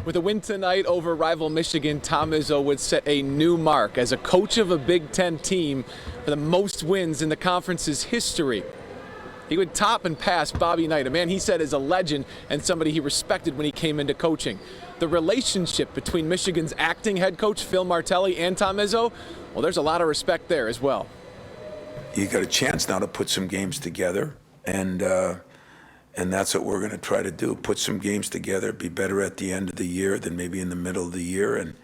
With a win tonight over rival Michigan, Tom Izzo would set a new mark as a coach of a Big Ten team for the most wins in the conference's history. He would top and pass Bobby Knight, a man he said is a legend and somebody he respected when he came into coaching. The relationship between Michigan's acting head coach, Phil Martelli, and Tom Izzo, well, there's a lot of respect there as well. You got a chance now to put some games together, and that's what we're going to try to do, put some games together, be better at the end of the year than maybe in the middle of the year,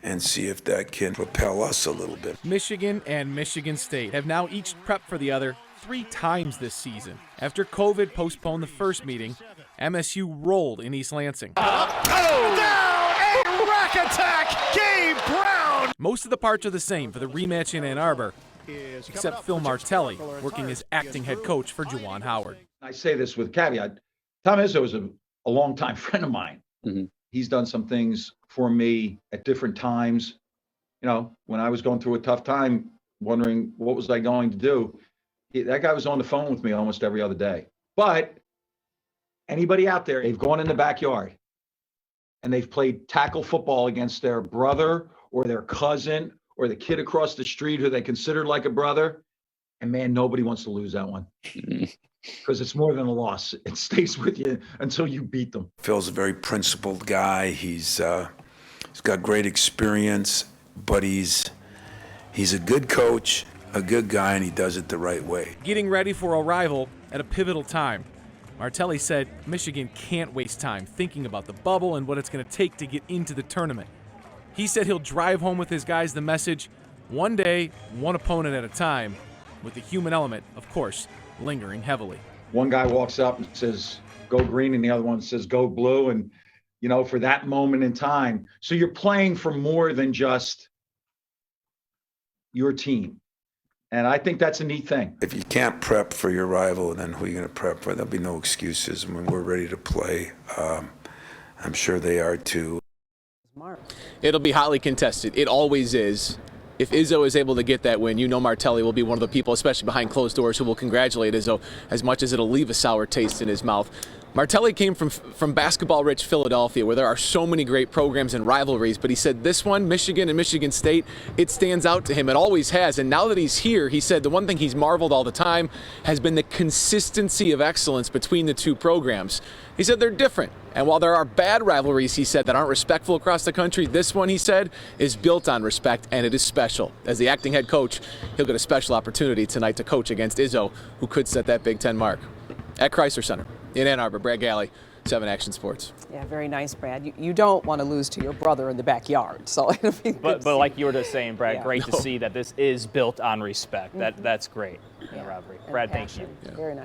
and see if that can propel us a little bit. Michigan and Michigan State have now each prepped for the other 3 times this season. After COVID postponed the first meeting, MSU rolled in East Lansing. Down, a rack attack, Gabe Brown! Most of the parts are the same for the rematch in Ann Arbor, except Phil Martelli, working as acting head coach for Juwan Howard. I say this with caveat. Tom Izzo is a longtime friend of mine. Mm-hmm. He's done some things for me at different times. You know, when I was going through a tough time, wondering what was I going to do, that guy was on the phone with me almost every other day. But anybody out there, they've gone in the backyard and they've played tackle football against their brother or their cousin or the kid across the street who they consider like a brother. And man, nobody wants to lose that one. Because it's more than a loss. It stays with you until you beat them. Phil's a very principled guy. He's got great experience, but he's a good coach, a good guy, and he does it the right way. Getting ready for a rival at a pivotal time. Martelli said Michigan can't waste time thinking about the bubble and what it's going to take to get into the tournament. He said he'll drive home with his guys the message, one day, one opponent at a time, with the human element, of course, lingering heavily. One guy walks up and says, go green, and the other one says, go blue. And, you know, for that moment in time. So you're playing for more than just your team. And I think that's a neat thing. If you can't prep for your rival, then who are you going to prep for? There'll be no excuses. I mean, we're ready to play. I'm sure they are too. It'll be hotly contested. It always is. If Izzo is able to get that win, you know Martelli will be one of the people, especially behind closed doors, who will congratulate Izzo as much as it'll leave a sour taste in his mouth. Martelli came from basketball-rich Philadelphia, where there are so many great programs and rivalries, but he said this one, Michigan and Michigan State, it stands out to him. It always has, and now that he's here, he said the one thing he's marveled all the time has been the consistency of excellence between the two programs. He said they're different, and while there are bad rivalries, he said, that aren't respectful across the country, this one, he said, is built on respect, and it is special. As the acting head coach, he'll get a special opportunity tonight to coach against Izzo, who could set that Big Ten mark. At Chrysler Center in Ann Arbor, Brad Galley, 7 Action Sports. Yeah, very nice, Brad. You don't want to lose to your brother in the backyard. So it'll be but like you were just saying, Brad, Yeah. great to see that this is built on respect. That's great in a rivalry. And Brad, thank you. passion. Very nice.